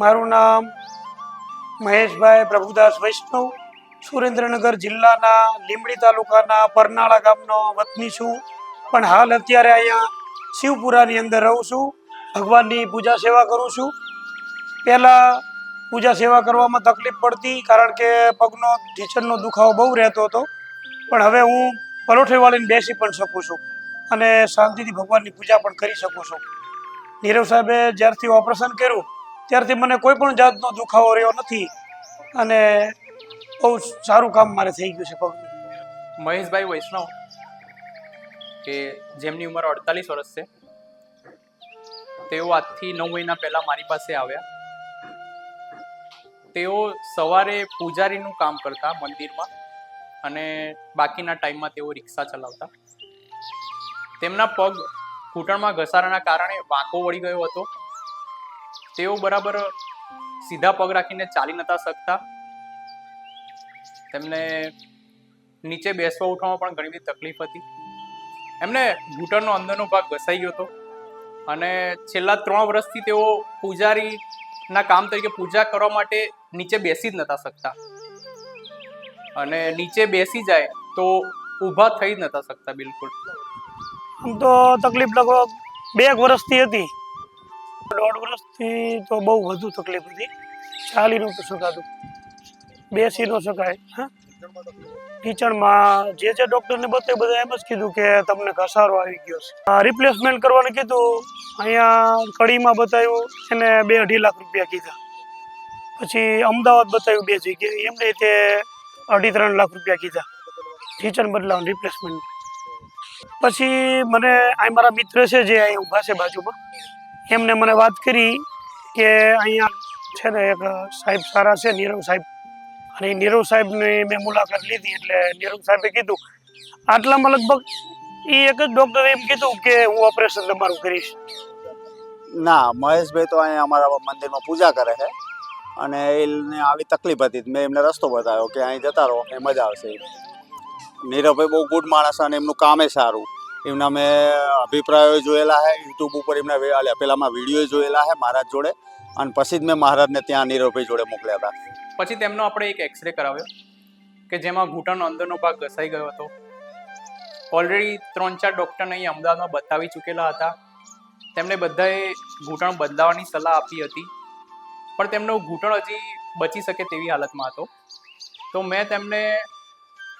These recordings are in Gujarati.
મારું નામ મહેશભાઈ પ્રભુદાસ વૈષ્ણવ, સુરેન્દ્રનગર જિલ્લાના લીંબડી તાલુકાના પરનાળા ગામનો વતની છું, પણ હાલ અત્યારે અહીંયા શિવપુરાની અંદર રહું છું. ભગવાનની પૂજા સેવા કરું છું. પહેલાં પૂજા સેવા કરવામાં તકલીફ પડતી, કારણ કે પગનો ઢીંચણનો દુખાવો બહુ રહેતો હતો, પણ હવે હું પરોઠે વાળીને બેસી પણ શકું છું અને શાંતિથી ભગવાનની પૂજા પણ કરી શકું છું. નીરવ સાહેબે જ્યારથી ઓપરેશન કર્યું ત્યારથી મને કોઈ પણ જાતનો દુખાવો રહ્યો નથી અને બહુ સારું કામ મારે થઈ ગયું છે પગનું. મહેશભાઈ વૈષ્ણવ, કે જેમની ઉંમર 48 વર્ષ છે, તેઓ આજથી 9 મહિના પહેલા મારી પાસે આવ્યા. તેઓ સવારે પૂજારીનું કામ કરતા મંદિરમાં અને બાકીના ટાઈમમાં તેઓ રિક્ષા ચલાવતા. તેમના પગ ઘૂંટણમાં ઘસારાના કારણે વાંકો વળી ગયો હતો. તેઓ બરાબર સીધા પગ રાખીને ચાલી નતા શકતા. તેમને નીચે બેસવા ઉઠવામાં પણ ઘણી બધી તકલીફ હતી. એમને ઘૂંટણનો અંદરનો ભાગ ઘસાઈ ગયો હતો અને છેલ્લા 3 વર્ષથી તેઓ પૂજારીના કામ તરીકે પૂજા કરવા માટે નીચે બેસી જ નતા શકતા અને નીચે બેસી જાય તો ઊભા થઈ જ નતા શકતા બિલકુલ. આમ તો તકલીફ લગભગ 2 વર્ષથી હતી. 1.5 વર્ષથી તો બહુ વધુ તકલીફ હતી. ચાલી નહોતું શકાતું, બેસી ન શકાય. હા, ઢીંચણમાં જે ડૉક્ટરને બતાવ્યું બધા એમ જ કીધું કે તમને ઘસારો આવી ગયો છે. રિપ્લેસમેન્ટ કરવાનું કીધું. અહીંયા કડીમાં બતાવ્યું, એને 2-2.5 લાખ રૂપિયા કીધા. પછી અમદાવાદ બતાવ્યું 2 જગ્યાએ, એમને તે 2.5-3 લાખ રૂપિયા કીધા ઢીંચણ બદલાવાનું રિપ્લેસમેન્ટ. પછી મને આ મારા મિત્ર છે જે અહીં ઊભા છે બાજુમાં, એમને મને વાત કરી કે અહીંયા છે ને એક સાહેબ સારા છે, નીરવ સાહેબ, અને નીરવ સાહેબની મેં મુલાકાત લીધી. એટલે નીરવ સાહેબે કીધું આટલામાં લગભગ એ એક જ ડૉક્ટરે એમ કીધું કે હું ઓપરેશન તમારું કરીશ. ના, મહેશભાઈ તો અહીંયા અમારા મંદિરમાં પૂજા કરે છે અને એને આવી તકલીફ હતી, મેં એમને રસ્તો બતાવ્યો કે અહીં જતા રહો, એ મજા આવશે. નીરવભાઈ બહુ ગુડ માણસ અને એમનું કામે સારું. એમના મેં અભિપ્રાયો જોયેલા છે યુટ્યુબ ઉપર, એમના પેલામાં વિડીયો જોયેલા છે મહારાજ જોડે, અને પછી જ મેં મહારાજને ત્યાં નીરવભાઈ જોડે મોકલ્યા હતા. પછી તેમનો આપણે એક એક્સરે કરાવ્યો કે જેમાં ઘૂંટણનો અંદરનો ભાગ ઘસાઈ ગયો હતો. ઓલરેડી 3-4 ડૉક્ટરને અહીં અમદાવાદમાં બતાવી ચૂકેલા હતા. તેમણે બધાએ ઘૂંટણ બદલાવાની સલાહ આપી હતી, પણ તેમનો ઘૂંટણ હજી બચી શકે તેવી હાલતમાં હતો. તો મેં તેમને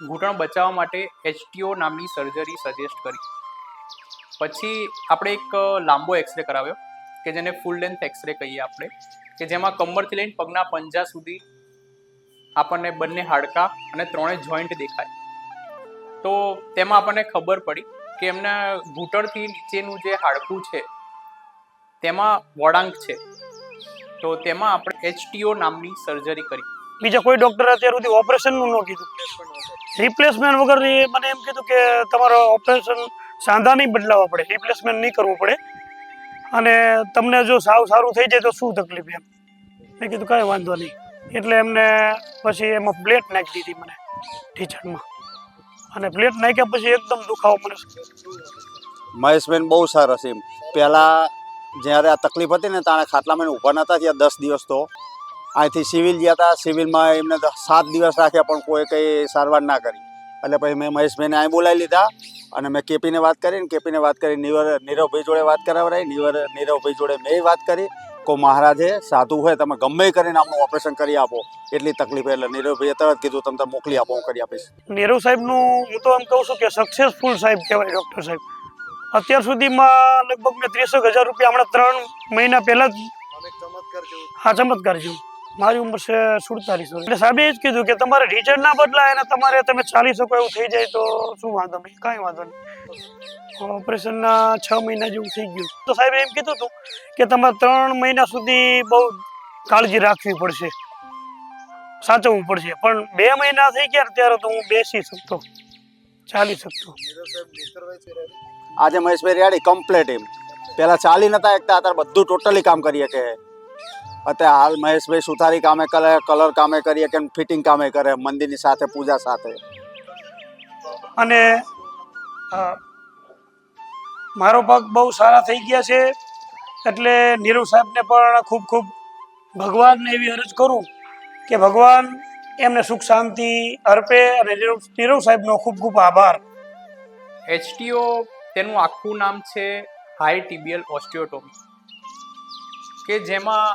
ઘૂંટણ બચાવવા માટે HTO નામની સર્જરી સજેસ્ટ કરી. પછી આપણે એક લાંબો એક્સરે કરાવ્યો કે જેને ફૂલ લેન્થ એક્સરે કહીએ આપણે, કે જેમાં કમરથી લઈને પગના પંજા સુધી આપણને બંને હાડકાં અને 3 જોઈન્ટ દેખાય. તો તેમાં આપણને ખબર પડી કે એમના ઘૂંટણથી નીચેનું જે હાડકું છે તેમાં વળાંક છે. તો તેમાં આપણે HTO નામની સર્જરી કરી. બીજા કોઈ ડૉક્ટરે અત્યાર સુધી ઓપરેશનનું ન કીધું, રિપ્લેસમેન્ટ વગરની મને એમ કીધું કે તમારો ઓપરેશન સાંધા નહીં બદલાવવા પડે, રિપ્લેસમેન્ટ નહીં કરવું પડે, અને તમને જો સાવ સારું થઈ જાય તો શું તકલીફ એમ. મેં કીધું કાંઈ વાંધો નહીં. એટલે એમને પછી એમાં પ્લેટ નાખી દીધી મને ઢીંચણમાં, અને પ્લેટ નાખ્યા પછી એકદમ દુખાવો મને. મહેશભાઈ બહુ સારા છે. પહેલાં જ્યારે આ તકલીફ હતી ને તાણે ખાટલામાં ઊભા નહોતા થયા 10 દિવસ. તો અહીંથી સિવિલ ગયા હતા, સિવિલમાં એમને 7 દિવસ રાખ્યા પણ કોઈ કંઈ સારવાર ના કરી. એટલે પછી મેં મહેશભાઈને અહીં બોલાવી લીધા અને મેં કેપીને વાત કરી નીરવભાઈ જોડે વાત કરાવડાવી. નીરવભાઈ જોડે મેં વાત કરી કે મહારાજે સાધુ હોય તમે ગમે કરીને આમનું ઓપરેશન કરી આપો, એટલી તકલીફ. એટલે નીરવભાઈએ તરત કીધું તમે મોકલી આપો, હું કરી આપીશ. નીરવ સાહેબનું હું તો એમ કહું છું કે સક્સેસફુલ સાહેબ કહેવાય ડૉક્ટર સાહેબ. અત્યાર સુધીમાં લગભગ મેં 63,000 રૂપિયા હમણાં 3 મહિના પહેલાં જ. હા, ચમત્કાર જેવું. મારી ઉંમર છે 47 વર્ષ. એટલે સાહેબે એ જ કીધું કે તમારે ઢીંચણ ના બદલાય અને તમે ચાલી શકો એવું થઈ જાય તો શું વાંધો નહીં, કાંઈ વાંધો નહીં. ઓપરેશનના 6 મહિના જેવું થઈ ગયું. તો સાહેબે એમ કીધું હતું કે તમારે 3 મહિના સુધી બહુ કાળજી રાખવી પડશે, સાચવવું પડશે. પણ 2 મહિના થઈ ગયા ત્યારે તો હું બેસી શકતો, ચાલી શકતો. આજે મહેશભાઈ રેડી કમ્પ્લેટ. એમ પહેલાં ચાલી નતા એકતા, અત્યારે બધું ટોટલી કામ કરીએ કે અત્યારે હાલ મહેશભાઈ સુથારી કામે કરે, કલર કામે કરીએ કે ફિટિંગ કામે કરે, મંદિરની સાથે પૂજા સાથે. અને મારો પગ બહુ સારા થઈ ગયા છે. એટલે નીરવ સાહેબને પણ ખૂબ ખૂબ ભગવાનને એવી અરજ કરું કે ભગવાન એમને સુખ શાંતિ અર્પે અને નીરવ સાહેબનો ખૂબ ખૂબ આભાર. HTO તેનું આખું નામ છે હાઈ ટિબિયલ ઓસ્ટિયોટોમી, કે જેમાં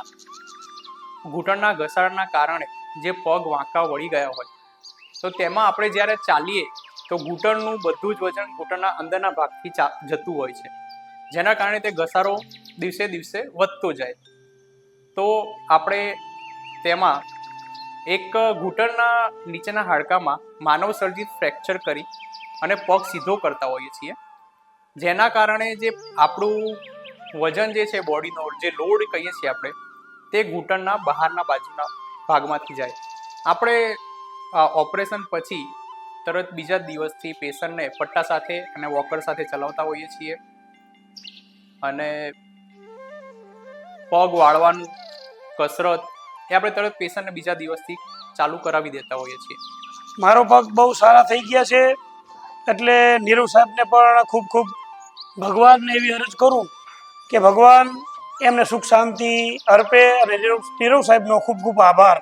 ઘૂંટણના ઘસારાના કારણે જે પગ વાંકા વળી ગયા હોય તો તેમાં આપણે જ્યારે ચાલીએ તો ઘૂંટણનું બધું જ વજન ઘૂંટણના અંદરના ભાગથી જતું હોય છે, જેના કારણે તે ઘસારો દિવસે દિવસે વધતો જાય. તો આપણે તેમાં એક ઘૂંટણના નીચેના હાડકામાં માનવ સર્જિત ફ્રેક્ચર કરી અને પગ સીધો કરતા હોઈએ છીએ, જેના કારણે જે આપણું વજન જે છે બોડીનો જે લોડ કહીએ છીએ આપણે તે ઘૂંટણના બહારના બાજુના ભાગમાંથી જાય. આપણે ઓપરેશન પછી તરત બીજા દિવસથી પેશન્ટને પટ્ટા સાથે અને વોકર સાથે ચલાવતા હોઈએ છીએ અને પગ વાળવાનું કસરત એ આપણે તરત પેશન્ટને બીજા દિવસથી ચાલુ કરાવી દેતા હોઈએ છીએ. મારો પગ બહુ સારા થઈ ગયા છે, એટલે નીરવ સાહેબને પણ ખૂબ ખૂબ ભગવાનને એવી અરજ કરું કે ભગવાન એમને સુખ શાંતિ અર્પે અને નીરવ સાહેબનો ખૂબ ખૂબ આભાર.